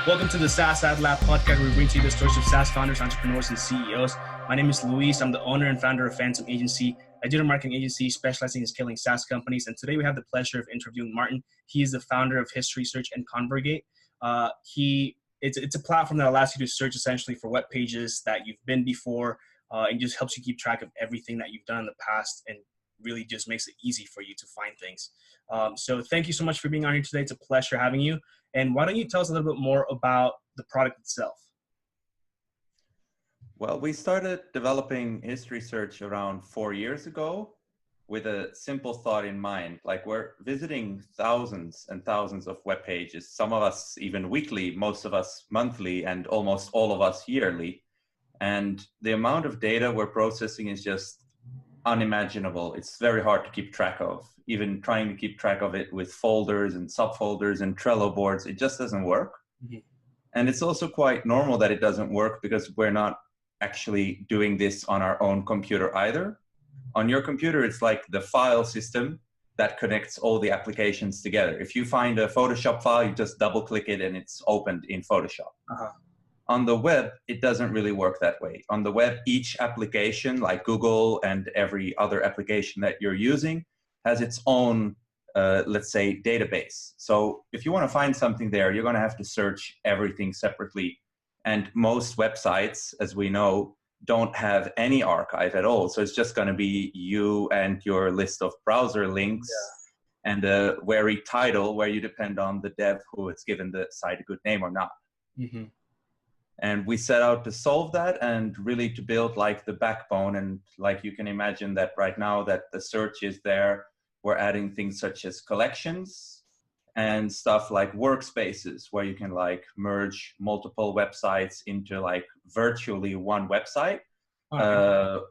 Welcome to the SaaS Ad Lab podcast, where we bring to you the stories of SaaS founders, entrepreneurs, and CEOs. My name is Luis. I'm the owner and founder of Phantom Agency, a digital marketing agency specializing in scaling SaaS companies. And today we have the pleasure of interviewing Martin. He is the founder of History Search and Convergate. It's a platform that allows you to search essentially for web pages that you've been before, and just helps you keep track of everything that you've done in the past, and really just makes it easy for you to find things. So thank you so much for being on here today. It's a pleasure having you. And why don't you tell us a little bit more about the product itself? Well, we started developing History Search around 4 years ago with a simple thought in mind. Like, we're visiting thousands and thousands of web pages, some of us even weekly, most of us monthly, and almost all of us yearly. And the amount of data we're processing is just unimaginable. It's very hard to keep track of. Even trying to keep track of it with folders and subfolders and Trello boards, it just doesn't work. Mm-hmm. And it's also quite normal that it doesn't work because we're not actually doing this on our own computer either. On your computer, it's like the file system that connects all the applications together. If you find a Photoshop file, you just double click it and it's opened in Photoshop. Uh-huh. On the web, it doesn't really work that way. On the web, each application, like Google and every other application that you're using, has its own, let's say, database. So if you want to find something there, you're going to have to search everything separately. And most websites, as we know, don't have any archive at all. So it's just going to be you and your list of browser links, and a wary title where you depend on the dev who has given the site a good name or not. Mm-hmm. And we set out to solve that and really to build like the backbone. And like you can imagine that right now that the search is there, we're adding things such as collections and stuff like workspaces, where you can like merge multiple websites into like virtually one website,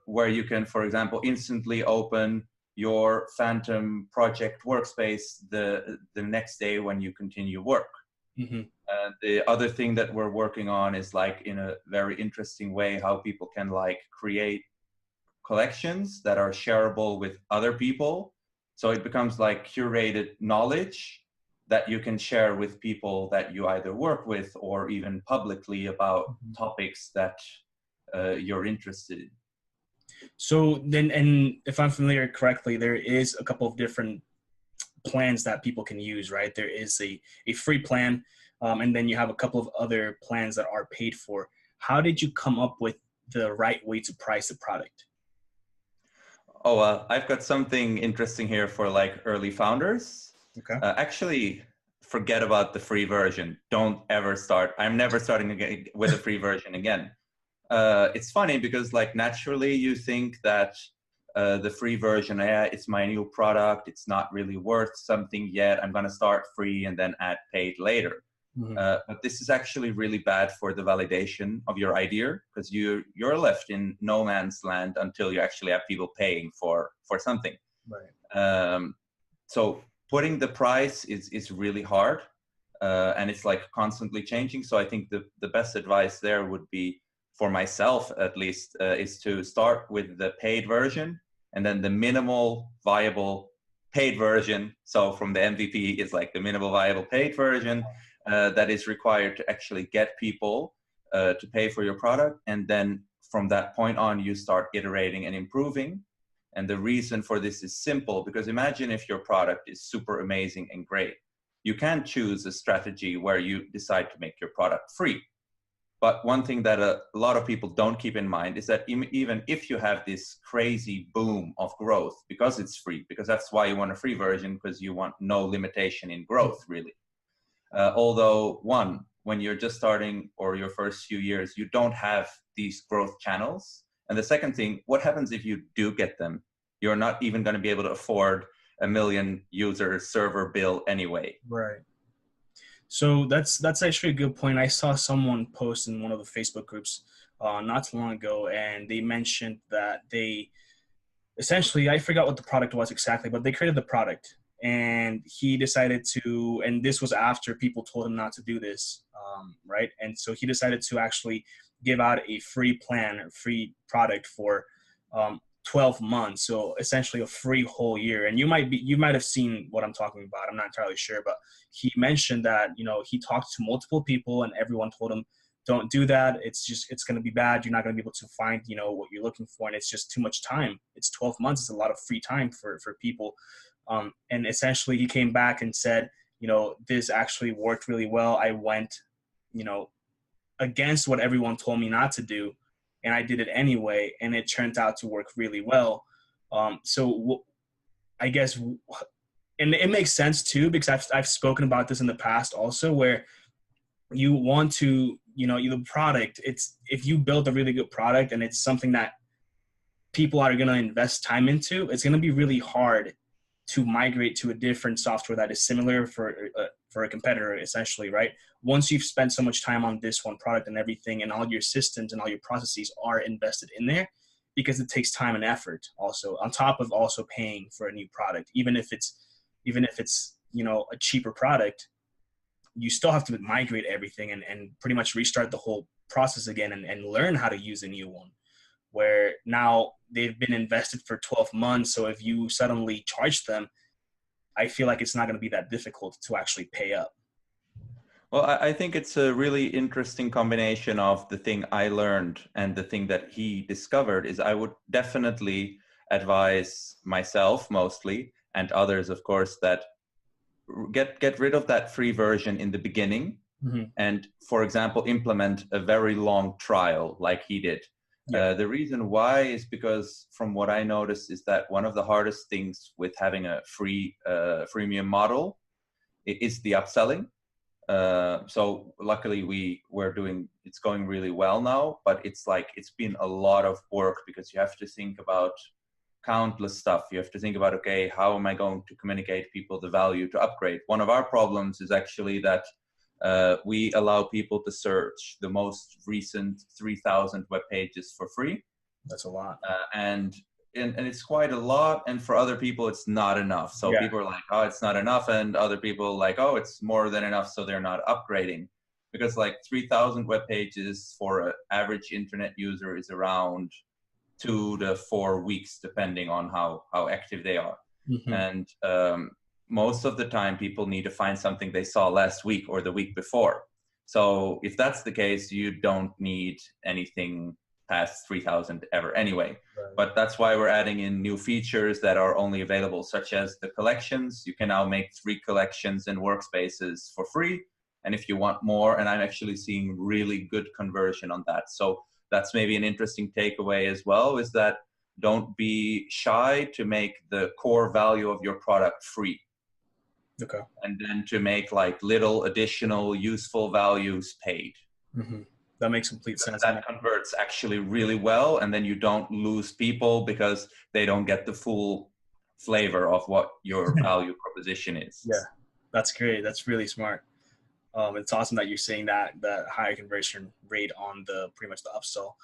where you can, for example, instantly open your Phantom project workspace the next day when you continue work. Mm-hmm. The other thing that we're working on is like in a very interesting way how people can like create collections that are shareable with other people. So it becomes like curated knowledge that you can share with people that you either work with or even publicly about topics that you're interested in. So then, and if I'm familiar correctly, there is a couple of different plans that people can use, right? There is a free plan, and then you have a couple of other plans that are paid for. How did you come up with the right way to price the product? Oh, I've got something interesting here for like early founders. Okay. Actually, forget about the free version. Don't ever start. I'm never starting again with a free version again. It's funny because like naturally you think that the free version, it's my new product, it's not really worth something yet, I'm going to start free and then add paid later. Mm-hmm. But this is actually really bad for the validation of your idea, because you're left in no man's land until you actually have people paying for something. Right. So putting the price is really hard, and it's like constantly changing. So I think the best advice there would be, for myself at least, is to start with the paid version and then the minimal viable paid version. So from the MVP is like the minimal viable paid version that is required to actually get people to pay for your product. And then from that point on, you start iterating and improving. And the reason for this is simple, because imagine if your product is super amazing and great. You can choose a strategy where you decide to make your product free. But one thing that a lot of people don't keep in mind is that even if you have this crazy boom of growth, because it's free, because that's why you want a free version, because you want no limitation in growth, really. Although, one, when you're just starting or your first few years, you don't have these growth channels. And the second thing, what happens if you do get them? You're not even going to be able to afford a 1 million user server bill anyway. Right. So that's actually a good point. I saw someone post in one of the Facebook groups not too long ago, and they mentioned that they essentially, I forgot what the product was exactly, but they created the product, and he decided to, and this was after people told him not to do this, right? And so he decided to actually give out a free plan or free product for 12 months. So essentially a free whole year. And you might have seen what I'm talking about. I'm not entirely sure, but he mentioned that, he talked to multiple people and everyone told him, don't do that. It's going to be bad. You're not going to be able to find, what you're looking for. And it's just too much time. It's 12 months. It's a lot of free time for people. And essentially he came back and said, this actually worked really well. I went, against what everyone told me not to do. And I did it anyway. And it turned out to work really well. I guess, and it makes sense too, because I've spoken about this in the past also, where you want to, the product, if you build a really good product and it's something that people are going to invest time into, it's going to be really hard to migrate to a different software that is similar for a competitor, essentially, right? Once you've spent so much time on this one product and everything, and all your systems and all your processes are invested in there, because it takes time and effort also, on top of also paying for a new product. Even if it's a cheaper product, you still have to migrate everything and pretty much restart the whole process again and learn how to use a new one, where now they've been invested for 12 months. So if you suddenly charge them, I feel like it's not going to be that difficult to actually pay up. Well, I think it's a really interesting combination of the thing I learned and the thing that he discovered. Is I would definitely advise myself mostly, and others, of course, that get rid of that free version in the beginning. Mm-hmm. And, for example, implement a very long trial like he did. Yeah. The reason why is because, from what I noticed, is that one of the hardest things with having a freemium model is the upselling. So luckily it's going really well now, but it's been a lot of work, because you have to think about countless stuff. You have to think about, okay, how am I going to communicate people the value to upgrade? One of our problems is actually that we allow people to search the most recent 3,000 web pages for free. That's a lot. And it's quite a lot. And for other people, it's not enough. So people are like, oh, it's not enough. And other people like, oh, it's more than enough. So they're not upgrading, because 3,000 web pages for an average internet user is around 2 to 4 weeks, depending on how active they are. Mm-hmm. And most of the time, people need to find something they saw last week or the week before. So if that's the case, you don't need anything past 3,000 ever anyway. Right. But that's why we're adding in new features that are only available, such as the collections. You can now make 3 collections and workspaces for free. And if you want more, and I'm actually seeing really good conversion on that. So that's maybe an interesting takeaway as well, is that don't be shy to make the core value of your product free. Okay. And then to make little additional useful values paid. Mm-hmm. That makes complete sense. That converts actually really well, and then you don't lose people because they don't get the full flavor of what your value proposition is. Yeah, that's great. That's really smart. It's awesome that you're saying that higher conversion rate on pretty much the upsell.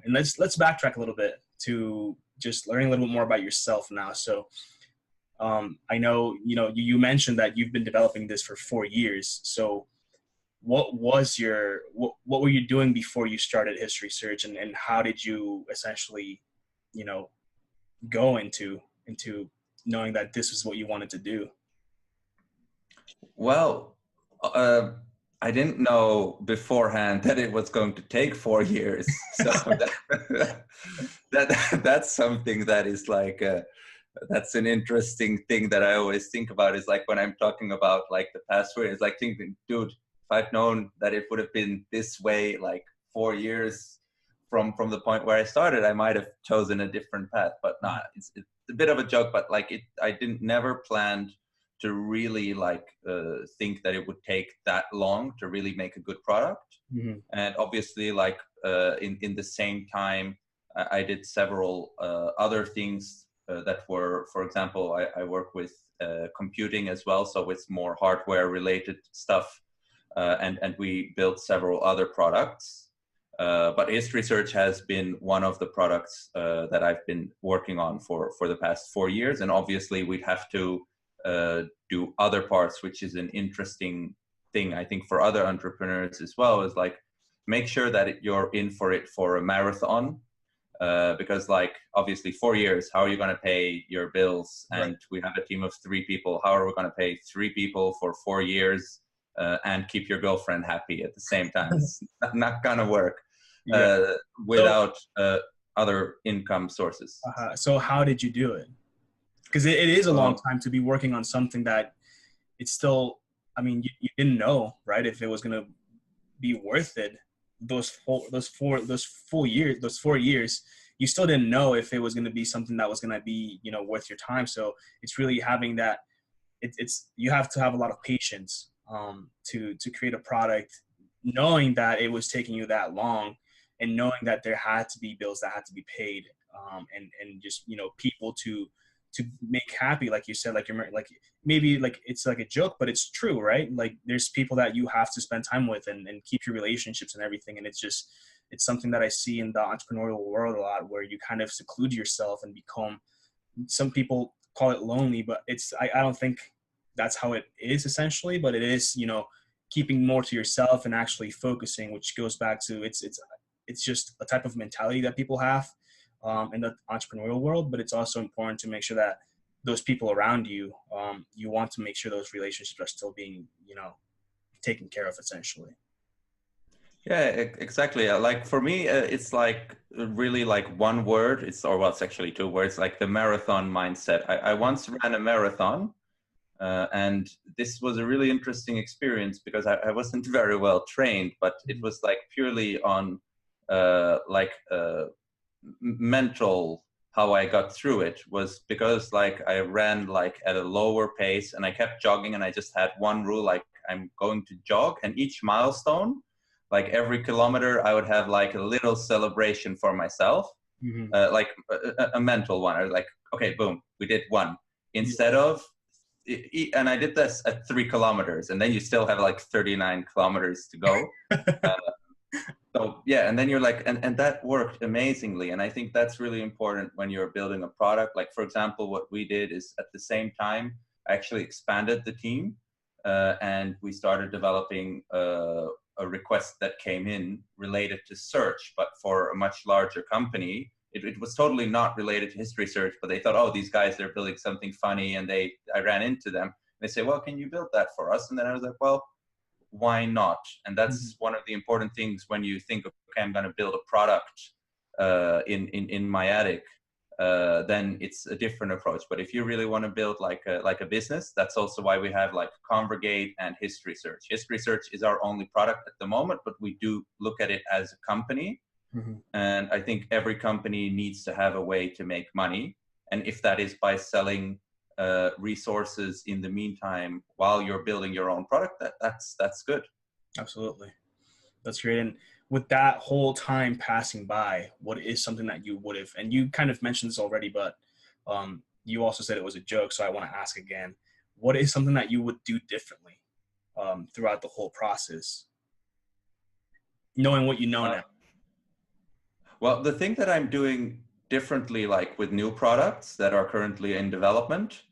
And let's backtrack a little bit to just learning a little bit more about yourself now. So I know, you mentioned that you've been developing this for 4 years. So what were you doing before you started History Search, and how did you essentially, go into knowing that this is what you wanted to do? Well, I didn't know beforehand that it was going to take 4 years. So that's something that is that's an interesting thing that I always think about, is when I'm talking about the past 4 years, thinking, dude, if I'd known that it would have been this way 4 years from the point where I started, I might have chosen a different path. But nah, it's a bit of a joke, but I never planned to really think that it would take that long to really make a good product. Mm-hmm. And obviously in the same time, I did several other things that were, for example, I work with computing as well. So it's more hardware related stuff. And we built several other products. But History Search has been one of the products that I've been working on for the past 4 years. And obviously we'd have to do other parts, which is an interesting thing, I think, for other entrepreneurs as well, is make sure that you're in for it for a marathon. because like obviously 4 years, how are you going to pay your bills? And Right. we have a team of 3 people. How are we going to pay 3 people for 4 years and keep your girlfriend happy at the same time? It's not going to work Yeah. So, without other income sources. so how did you do it? Because it is a long Well, time to be working on something that it's still, I mean, you didn't know, right, if it was going to be worth it. Those 4 years, you still didn't know if it was going to be something that was going to be, worth your time. So it's really having that, it's you have to have a lot of patience to create a product, knowing that it was taking you that long, and knowing that there had to be bills that had to be paid, and just people to make happy, like you said, like you're like, maybe like it's like a joke, but it's true, right? Like there's people that you have to spend time with, and keep your relationships and everything, and it's something that I see in the entrepreneurial world a lot, where you kind of seclude yourself and become, some people call it lonely, but I don't think that's how it is essentially, but it is, keeping more to yourself and actually focusing, which goes back to it's just a type of mentality that people have in the entrepreneurial world. But it's also important to make sure that those people around you, you want to make sure those relationships are still being, taken care of essentially. yeah, exactly. Like for me, it's like really like one word. Well, it's actually 2 words, like the marathon mindset. I once ran a marathon, and this was a really interesting experience because I wasn't very well trained, but it was like purely on mental. How I got through it was because like I ran like at a lower pace and I kept jogging, and I just had one rule, like I'm going to jog, and each milestone, like every kilometer, I would have like a little celebration for myself, Mm-hmm. like a mental one. I was like, okay, boom, we did one, instead of and I did this at 3 kilometers, and then you still have like 39 kilometers to go. Uh, so yeah, and then you're like, and that worked amazingly. And I think that's really important when you're building a product. Like for example, what we did is at the same time, I actually expanded the team, and we started developing a request that came in related to search, but for a much larger company. It was totally not related to history search, but they thought, oh, these guys, they're building something funny, and I ran into them. They say, well, can you build that for us? And then I was like, well, why not? And that's one of the important things when you think, okay, I'm going to build a product in my attic. Then it's a different approach. But if you really want to build like a business, that's also why we have like Convergate and History Search. History Search is our only product at the moment, but we do look at it as a company. Mm-hmm. And I think every company needs to have a way to make money. And if that is by selling resources in the meantime while you're building your own product, that's good. Absolutely. That's great. And with that whole time passing by, what is something that you would have, and you kind of mentioned this already, but you also said it was a joke, so I want to ask again, what is something that you would do differently throughout the whole process, knowing what you know now? Well, the thing that I'm doing differently, like with new products that are currently in development,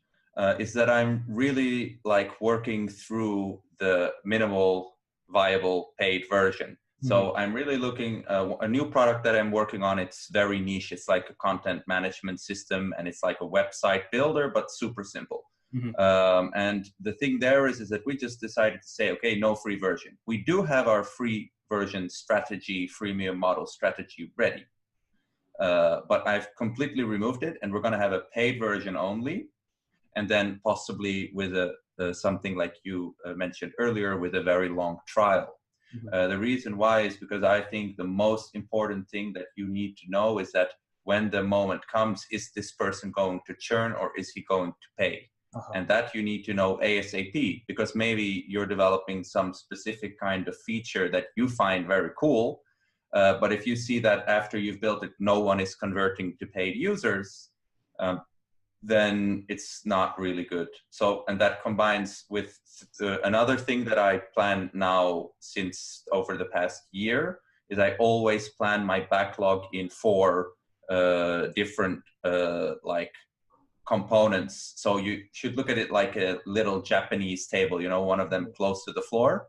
is that I'm really like working through the minimal viable paid version. Mm-hmm. So I'm really looking a new product that I'm working on. It's very niche. It's like a content management system, and it's like a website builder, but super simple. Mm-hmm. And the thing there is that we just decided to say, okay, no free version. We do have our free version strategy, freemium model strategy ready. But I've completely removed it, and we're going to have a paid version only. And then possibly with something like you mentioned earlier, with a very long trial. Mm-hmm. The reason why is because I think the most important thing that you need to know is that when the moment comes, is this person going to churn or is he going to pay? Uh-huh. And that you need to know ASAP, because maybe you're developing some specific kind of feature that you find very cool. But if you see that after you've built it, no one is converting to paid users, then it's not really good. So, and that combines with another thing that I plan now since over the past year is I always plan my backlog in 4 different like components. So you should look at it like a little Japanese table, you know, one of them close to the floor.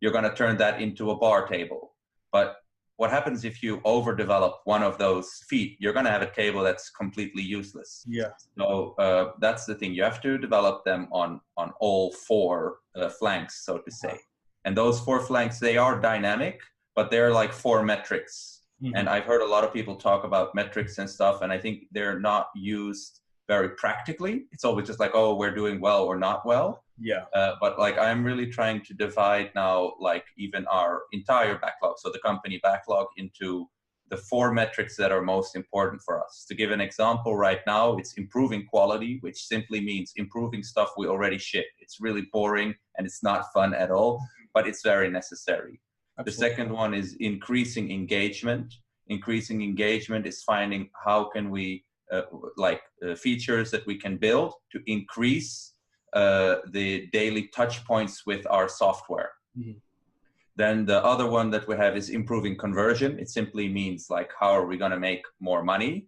You're going to turn that into a bar table. But what happens if you overdevelop one of those feet? You're going to have a table that's completely useless. Yeah. So that's the thing. You have to develop them on all four flanks, so to say. And those four flanks, they are dynamic, but they're like four metrics. Mm-hmm. And I've heard a lot of people talk about metrics and stuff, and I think they're not used very practically. It's always just like, oh, we're doing well or not well. Yeah. But like, I'm really trying to divide now, like even our entire backlog, so the company backlog, into the four metrics that are most important for us. To give an example, right now, it's improving quality, which simply means improving stuff we already ship. It's really boring and it's not fun at all, but it's very necessary. Absolutely. The second one is increasing engagement. Increasing engagement is finding how can we features that we can build to increase the daily touch points with our software. Mm-hmm. Then the other one that we have is improving conversion. It simply means like, how are we going to make more money?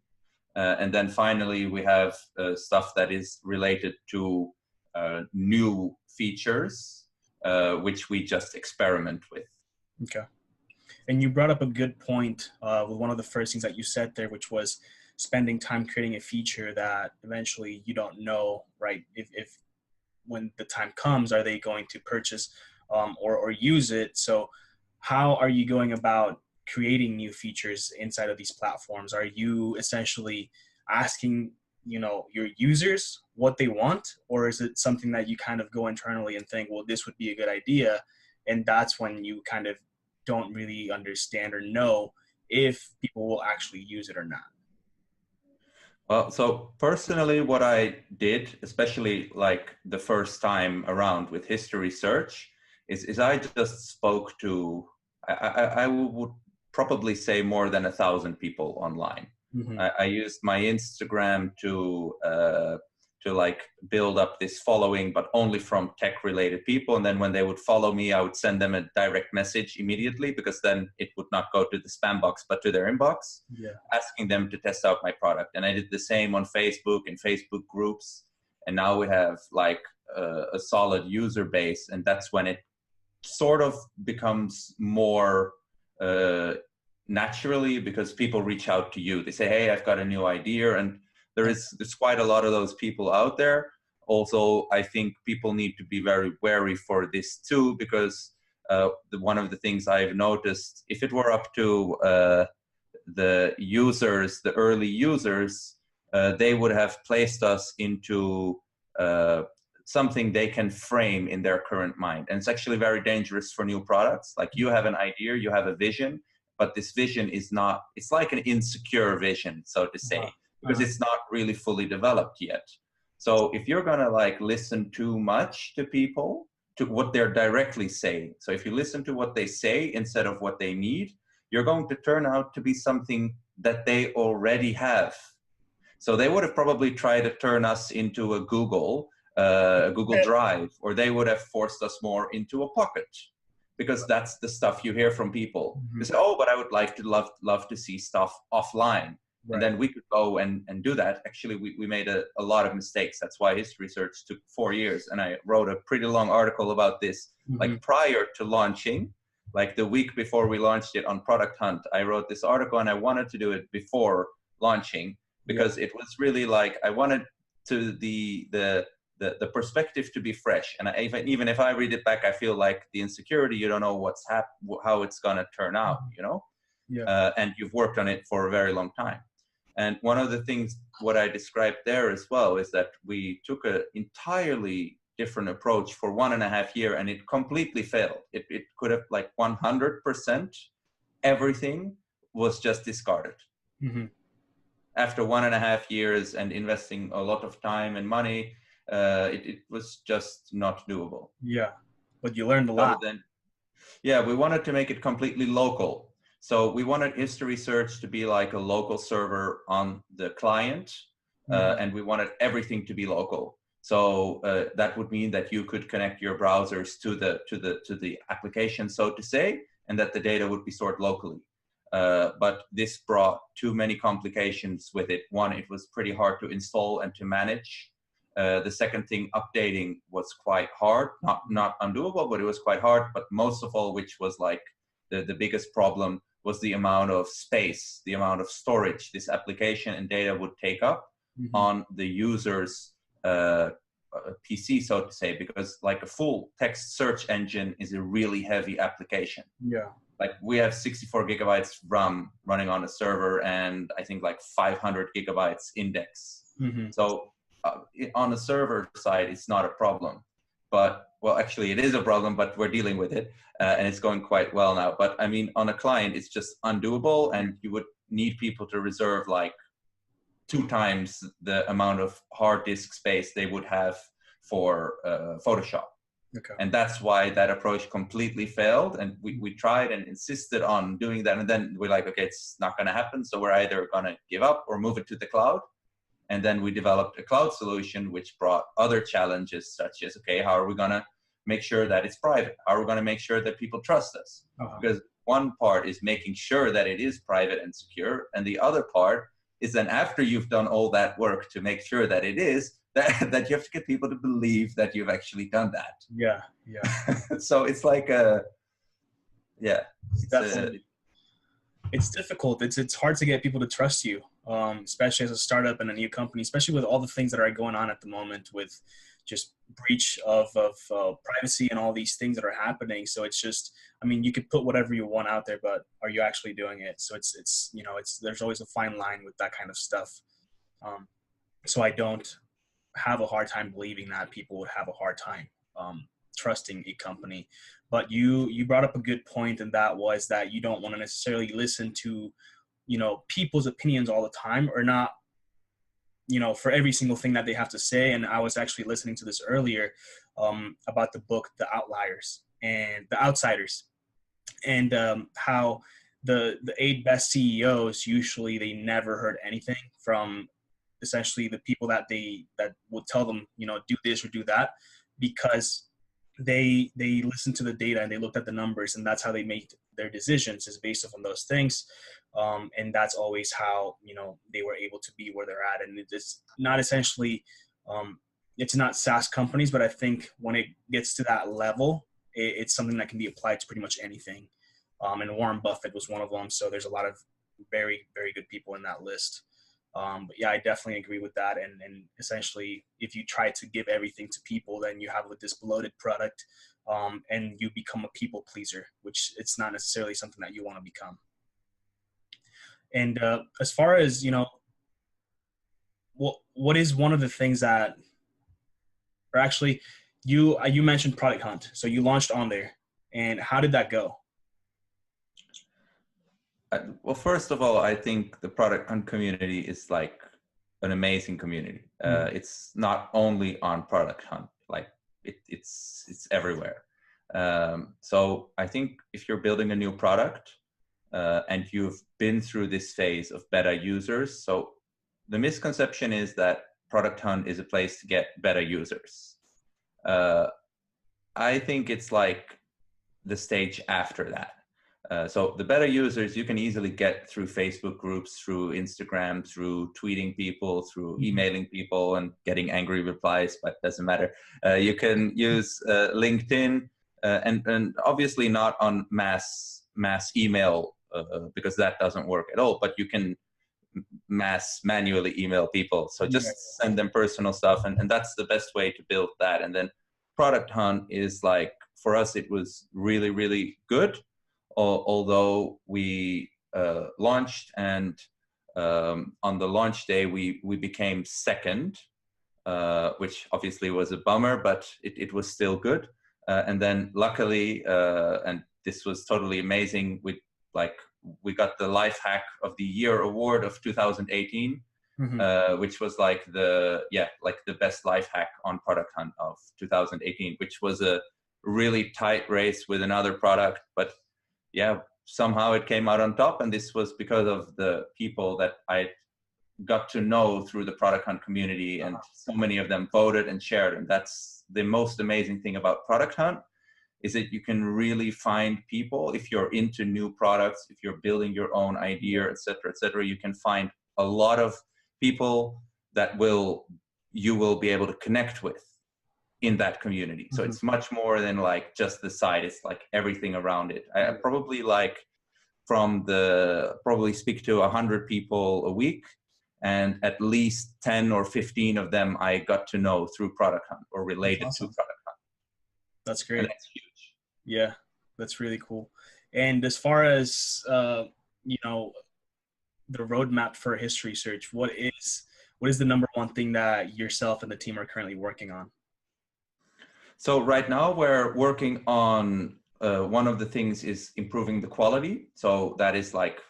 And then finally, we have stuff that is related to new features, which we just experiment with. Okay. And you brought up a good point with one of the first things that you said there, which was spending time creating a feature that eventually you don't know, right? If when the time comes, are they going to purchase or use it? So how are you going about creating new features inside of these platforms? Are you essentially asking, your users what they want, or is it something that you kind of go internally and think, well, this would be a good idea? And that's when you kind of don't really understand or know if people will actually use it or not. Well, so personally, what I did, especially like the first time around with history search, is I just spoke to, I would probably say more than 1,000 people online. Mm-hmm. I used my Instagram to like build up this following, but only from tech related people. And then when they would follow me, I would send them a direct message immediately, because then it would not go to the spam box, but to their inbox, asking them to test out my product. And I did the same on Facebook and Facebook groups. And now we have like a solid user base. And that's when it sort of becomes more naturally, because people reach out to you. They say, hey, I've got a new idea. And there's quite a lot of those people out there. Also, I think people need to be very wary for this too, because one of the things I've noticed, if it were up to the users, the early users, they would have placed us into something they can frame in their current mind. And it's actually very dangerous for new products. Like, you have an idea, you have a vision, but this vision is not, it's like an insecure vision, so to say. Because it's not really fully developed yet. So if you're going to like listen too much to people, to what they're directly saying, so if you listen to what they say instead of what they need, you're going to turn out to be something that they already have. So they would have probably tried to turn us into a Google Drive, or they would have forced us more into a Pocket, because that's the stuff you hear from people. Mm-hmm. They say, oh, but I would like to love to see stuff offline. Right. And then we could go and do that. Actually, we made a lot of mistakes. That's why history search took 4 years. And I wrote a pretty long article about this. Mm-hmm. Like prior to launching, like the week before we launched it on Product Hunt, I wrote this article, and I wanted to do it before launching, because it was really like, I wanted to the perspective to be fresh. And even if I read it back, I feel like the insecurity, you don't know how it's going to turn out, and you've worked on it for a very long time. And one of the things, what I described there as well, is that we took an entirely different approach for 1.5 years, and it completely failed. It could have, like 100%, everything was just discarded. Mm-hmm. After 1.5 years and investing a lot of time and money, it was just not doable. Yeah, but you learned a lot. We wanted to make it completely local. So we wanted history search to be like a local server on the client, and we wanted everything to be local. So that would mean that you could connect your browsers to the application, so to say, and that the data would be stored locally. But this brought too many complications with it. One, it was pretty hard to install and to manage. The second thing, updating was quite hard, not undoable, but it was quite hard. But most of all, which was like the biggest problem, was the amount of space, the amount of storage this application and data would take up on the user's PC, so to say, because like a full text search engine is a really heavy application. Yeah. Like we have 64 gigabytes RAM running on a server and I think like 500 gigabytes index. So on the server side, it's not a problem. But, well, actually it is a problem, but we're dealing with it and it's going quite well now. But I mean, on a client, it's just undoable and you would need people to reserve like 2 times the amount of hard disk space they would have for Photoshop. Okay. And that's why that approach completely failed. And we tried and insisted on doing that. And then we're like, okay, it's not going to happen. So we're either going to give up or move it to the cloud. And then we developed a cloud solution, which brought other challenges such as, okay, how are we going to make sure that it's private? How are we going to make sure that people trust us? Because one part is making sure that it is private and secure. And the other part is then after you've done all that work to make sure that it is, that you have to get people to believe that you've actually done that. Yeah. So it's like it's difficult. It's hard to get people to trust you, especially as a startup and a new company, especially with all the things that are going on at the moment with just breach of privacy and all these things that are happening. So it's just, I mean, you could put whatever you want out there, but are you actually doing it? So it's there's always a fine line with that kind of stuff. So I don't have a hard time believing that people would have a hard time trusting a company. But you brought up a good point, and that was that you don't want to necessarily listen to, people's opinions all the time, or not, for every single thing that they have to say. And I was actually listening to this earlier about the book, The Outliers and The Outsiders, and how the 8 best CEOs, usually they never heard anything from essentially the people that would tell them, do this or do that, because they listened to the data and they looked at the numbers, and that's how they made their decisions, is based on those things. And that's always how, they were able to be where they're at. And it's not essentially, it's not SaaS companies, but I think when it gets to that level, it's something that can be applied to pretty much anything. And Warren Buffett was one of them. So there's a lot of very, very good people in that list. But yeah, I definitely agree with that. And essentially, if you try to give everything to people, then you have this bloated product, and you become a people pleaser, which it's not necessarily something that you want to become. And as far as, what is one of the things that, or actually, you mentioned Product Hunt. So you launched on there, and how did that go? Well, first of all, I think the Product Hunt community is like an amazing community. It's not only on Product Hunt, like it's everywhere. So I think if you're building a new product and you've been through this phase of beta users, so the misconception is that Product Hunt is a place to get beta users. I think it's like the stage after that. So the beta users you can easily get through Facebook groups, through Instagram, through tweeting people, through emailing people and getting angry replies, but doesn't matter. You can use LinkedIn and obviously not on mass email because that doesn't work at all, but you can manually email people. So just send them personal stuff, and that's the best way to build that. And then Product Hunt is like, for us, it was really, really good. Although we launched, and on the launch day we became second, which obviously was a bummer, but it was still good. And then luckily, and this was totally amazing, we got the Life Hack of the Year award of 2018, which was like the best life hack on Product Hunt of 2018, which was a really tight race with another product, but yeah, somehow it came out on top. And this was because of the people that I got to know through the Product Hunt community, and so many of them voted and shared. And that's the most amazing thing about Product Hunt, is that you can really find people. If you're into new products, if you're building your own idea, et cetera, you can find a lot of people that you will be able to connect with in that community. So it's much more than like just the site. It's like everything around it. I probably like from probably speak to 100 people a week, and at least 10 or 15 of them I got to know through Product Hunt or related to Product Hunt. That's great. And that's huge. Yeah, that's really cool. And as far as you know, the roadmap for history search, what is the number one thing that yourself and the team are currently working on? So right now we're working on one of the things is improving the quality. So that is like,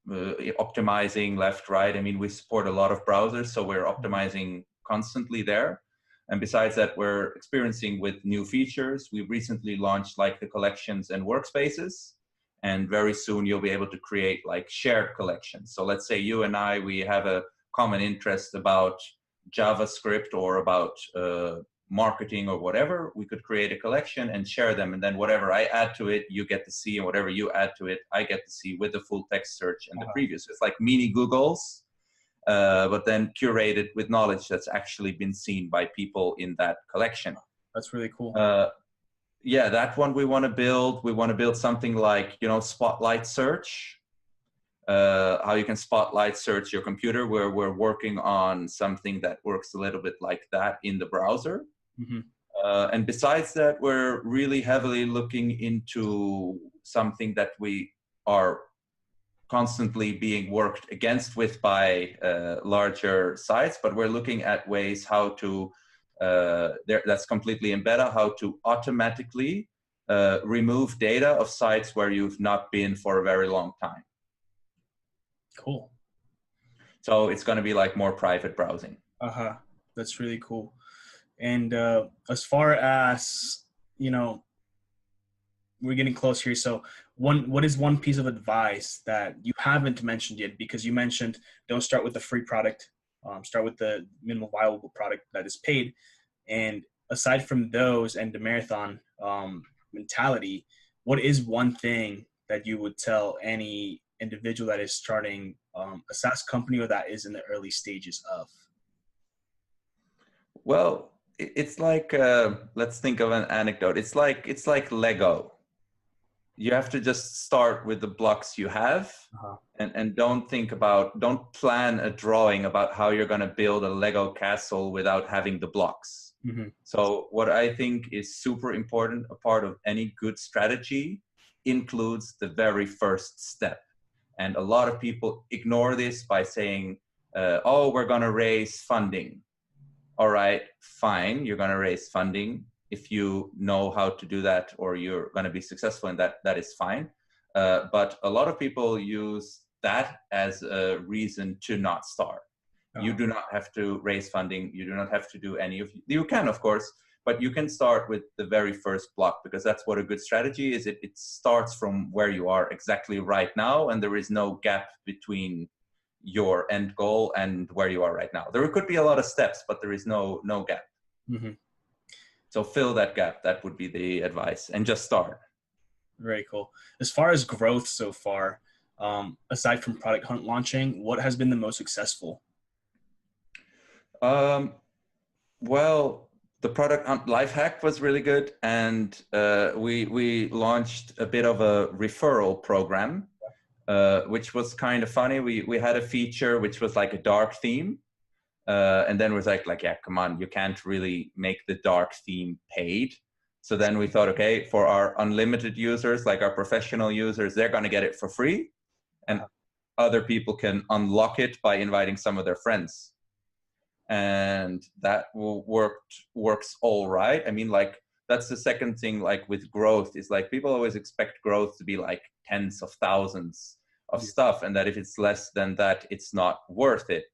optimizing left, right. I mean, we support a lot of browsers, so we're optimizing constantly there. And besides that, we're experiencing with new features. We recently launched like the collections and workspaces. And very soon you'll be able to create like shared collections. So let's say you and I, we have a common interest about JavaScript or about marketing or whatever. We could create a collection and share them. And then whatever I add to it, you get to see, and whatever you add to it, I get to see with the full text search and the previews. It's like mini Googles, but then curated with knowledge that's actually been seen by people in that collection. That's really cool. Yeah, that one we want to build. We want to build something like, spotlight search, how you can spotlight search your computer, where we're working on something that works a little bit like that in the browser. Mm-hmm. And besides that, we're really heavily looking into something that we are constantly being worked against with by larger sites, but we're looking at ways how to that's completely embedded, how to automatically remove data of sites where you've not been for a very long time. Cool. So it's going to be like more private browsing. That's really cool. And as far as, we're getting close here. So what is one piece of advice that you haven't mentioned yet? Because you mentioned don't start with the free product. Start with the minimal viable product that is paid. And aside from those and the marathon mentality, what is one thing that you would tell any individual that is starting a SaaS company or that is in the early stages of? Well, it's like, let's think of an anecdote. It's like Lego. You have to just start with the blocks you have, and don't plan a drawing about how you're going to build a Lego castle without having the blocks. Mm-hmm. So what I think is super important, a part of any good strategy, includes the very first step. And a lot of people ignore this by saying, we're going to raise funding. All right, fine, you're going to raise funding. If you know how to do that or you're going to be successful in that, that is fine. But a lot of people use that as a reason to not start. You do not have to raise funding. You do not have to do you can, of course, but you can start with the very first block, because that's what a good strategy is. It starts from where you are exactly right now, and there is no gap between your end goal and where you are right now. There could be a lot of steps, but there is no gap. Mm-hmm. So fill that gap. That would be the advice, and just start. Very cool. As far as growth so far, aside from Product Hunt launching, what has been the most successful? Well, the Product Hunt Lifehack was really good, and we launched a bit of a referral program, which was kind of funny. We had a feature which was like a dark theme. And then it was like, yeah, come on, you can't really make the dark theme paid. So then we thought, okay, for our unlimited users, like our professional users, they're going to get it for free. And other people can unlock it by inviting some of their friends. And that works all right. I mean, like, that's the second thing, like with growth, is like people always expect growth to be like tens of thousands of stuff. And that if it's less than that, it's not worth it.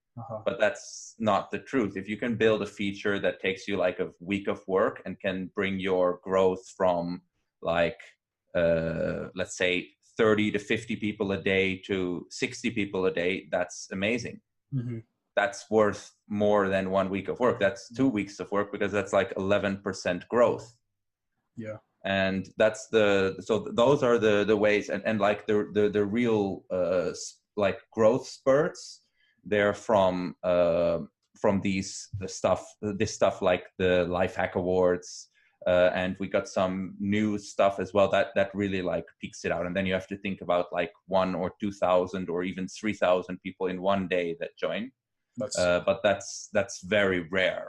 But that's not the truth. If you can build a feature that takes you like a week of work and can bring your growth from like, let's say 30 to 50 people a day to 60 people a day, that's amazing. Mm-hmm. That's worth more than 1 week of work. That's 2 weeks of work, because that's like 11% growth. Yeah. And that's so those are the ways, and like the real like growth spurts, they're from this stuff like the Lifehack Awards, and we got some new stuff as well that really like peaks it out. And then you have to think about like 1 or 2,000 or even 3,000 people in one day that join. But that's very rare.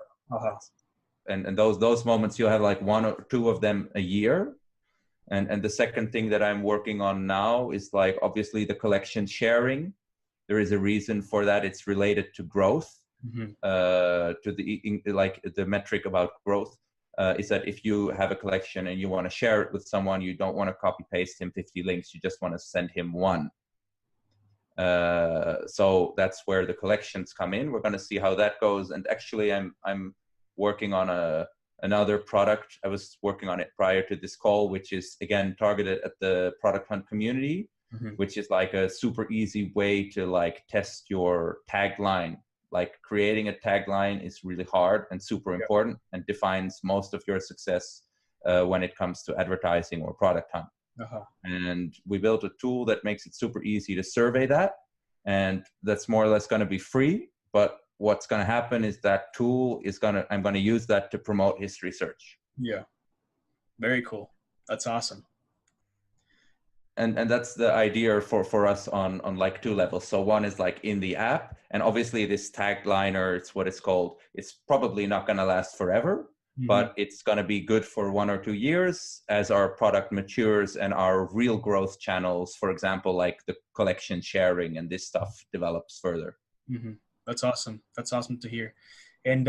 And those moments, you'll have like 1 or 2 of them a year. And the second thing that I'm working on now is like obviously the collection sharing. There is a reason for that. It's related to growth, to the metric about growth. Is that if you have a collection and you want to share it with someone, you don't want to copy paste him 50 links, you just want to send him one. So that's where the collections come in. We're going to see how that goes. And actually I'm working on another product. I was working on it prior to this call, which is again targeted at the Product Hunt community, which is like a super easy way to like test your tagline. Like creating a tagline is really hard and super important and defines most of your success when it comes to advertising or Product Hunt. And we built a tool that makes it super easy to survey that. And that's more or less going to be free. But what's going to happen is that tool is I'm going to use that to promote history search. Yeah. Very cool. That's awesome. And that's the idea for us on like 2 levels. So one is like in the app, and obviously this tagliner, it's what it's called. It's probably not going to last forever, but it's going to be good for 1 or 2 years as our product matures and our real growth channels, for example, like the collection sharing and this stuff develops further. That's awesome. That's awesome to hear. And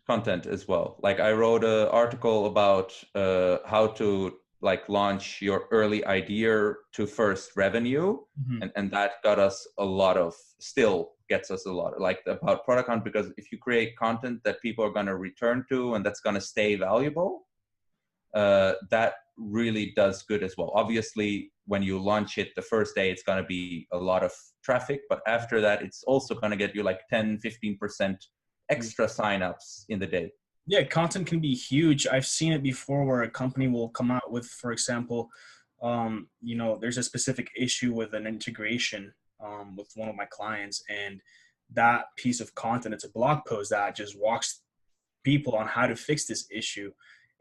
content as well. Like I wrote an article about how to like launch your early idea to first revenue. And that got us still gets us a lot like about Product Hunt, because if you create content that people are going to return to and that's going to stay valuable, that really does good as well. Obviously, when you launch it the first day, it's going to be a lot of traffic, but after that, it's also going to get you like 10-15% extra signups in the day. Yeah, content can be huge. I've seen it before where a company will come out with, for example, there's a specific issue with an integration with one of my clients, and that piece of content, it's a blog post that just walks people on how to fix this issue.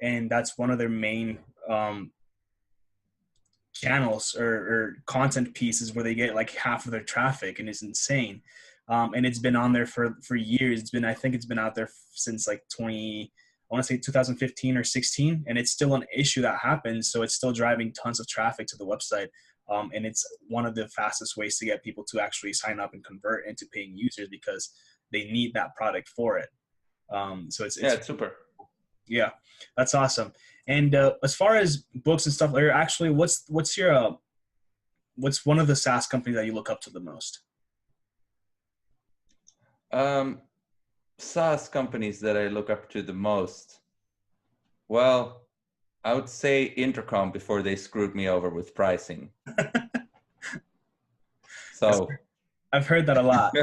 And that's one of their main channels or content pieces where they get like half of their traffic, and it's insane. And it's been on there for years. I think it's been out there since like 2015 or 16, and it's still an issue that happens. So it's still driving tons of traffic to the website. And it's one of the fastest ways to get people to actually sign up and convert into paying users because they need that product for it. So it's super. Yeah, that's awesome. And as far as books and stuff, actually, what's one of the SaaS companies that you look up to the most? SaaS companies that I look up to the most. Well, I would say Intercom before they screwed me over with pricing. So I've heard that a lot.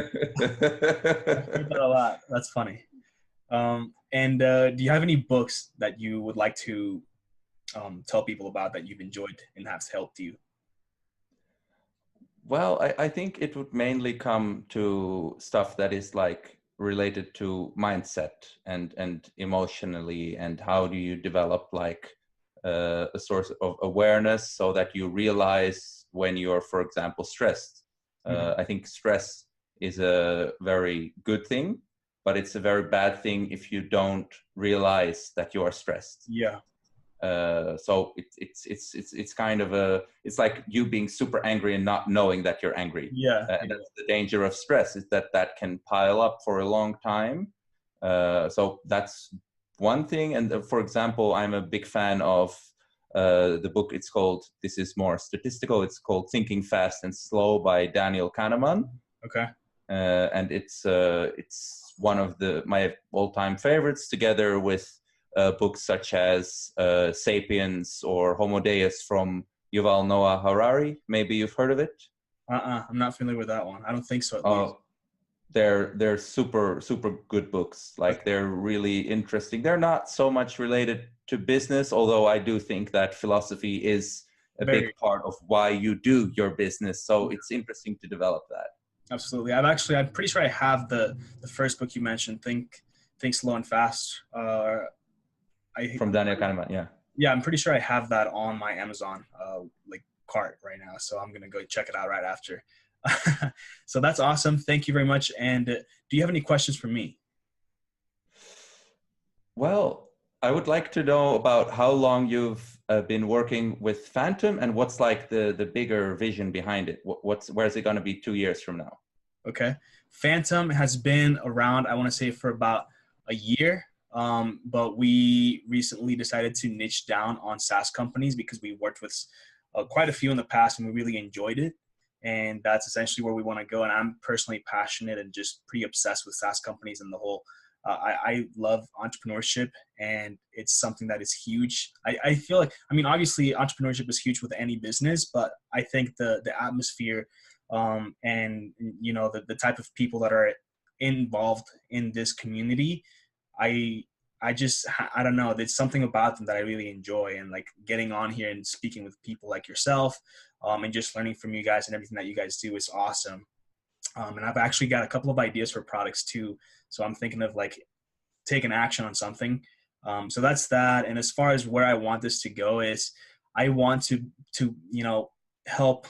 That's funny. And do you have any books that you would like to tell people about that you've enjoyed and have helped you? Well, I think it would mainly come to stuff that is like related to mindset and emotionally, and how do you develop like a source of awareness so that you realize when you're, for example, stressed. I think stress is a very good thing, but it's a very bad thing if you don't realize that you are stressed. Yeah. So it's kind of it's like you being super angry and not knowing that you're angry. Yeah. And that's the danger of stress, is that can pile up for a long time. So that's one thing. And for example, I'm a big fan of the book. It's called, this is more statistical, it's called Thinking Fast and Slow by Daniel Kahneman. Okay. And it's one of my all-time favorites, together with books such as Sapiens or Homo Deus from Yuval Noah Harari. Maybe you've heard of it? I'm not familiar with that one. I don't think so, at least. They're super, super good books. Like, they're really interesting. They're not so much related to business, although I do think that philosophy is a big part of why you do your business. So it's interesting to develop that. Absolutely. I'm pretty sure I have the first book you mentioned, Think Slow and Fast. from Daniel Kahneman. Yeah. Yeah, I'm pretty sure I have that on my Amazon like cart right now. So I'm gonna go check it out right after. So that's awesome. Thank you very much. And do you have any questions for me? Well, I would like to know about how long you've been working with Phantom and what's like the bigger vision behind it. Where's it going to be 2 years from now? Okay. Phantom has been around, I want to say, for about a year. But we recently decided to niche down on SaaS companies because we worked with quite a few in the past and we really enjoyed it. And that's essentially where we want to go. And I'm personally passionate and just pretty obsessed with SaaS companies and the whole. I love entrepreneurship, and it's something that is huge. I feel like, I mean, obviously entrepreneurship is huge with any business, but I think the atmosphere and, you know, the type of people that are involved in this community, I don't know. There's something about them that I really enjoy, and like getting on here and speaking with people like yourself, and just learning from you guys and everything that you guys do is awesome. And I've actually got a couple of ideas for products too. So I'm thinking of like taking action on something. So that's that. And as far as where I want this to go is I want to, you know, help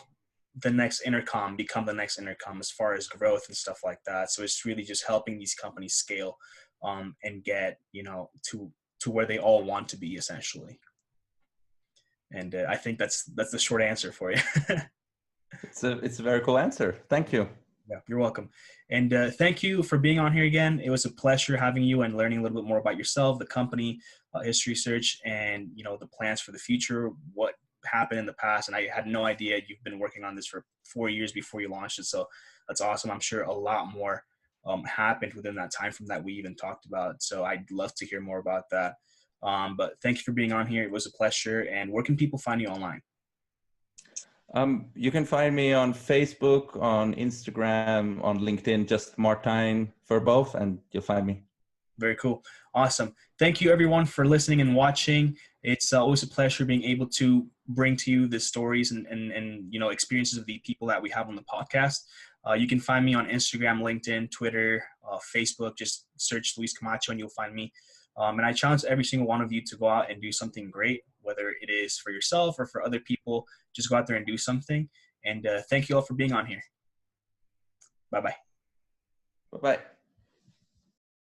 the next Intercom become the next Intercom as far as growth and stuff like that. So it's really just helping these companies scale and get, you know, to where they all want to be essentially. And I think that's the short answer for you. It's a very cool answer. Thank you. Yeah, you're welcome. And thank you for being on here again. It was a pleasure having you and learning a little bit more about yourself, the company, History Search, and, you know, the plans for the future, what happened in the past. And I had no idea you've been working on this for 4 years before you launched it. So that's awesome. I'm sure a lot more happened within that time frame that we even talked about. So I'd love to hear more about that. But thank you for being on here. It was a pleasure. And where can people find you online? You can find me on Facebook, on Instagram, on LinkedIn, just Martijn Verboef, and you'll find me. Very cool. Awesome. Thank you everyone for listening and watching. It's always a pleasure being able to bring to you the stories and you know, experiences of the people that we have on the podcast. You can find me on Instagram, LinkedIn, Twitter, Facebook. Just search Luis Camacho and you'll find me. And I challenge every single one of you to go out and do something great, whether it is for yourself or for other people. Just go out there and do something. And thank you all for being on here. Bye-bye. Bye-bye.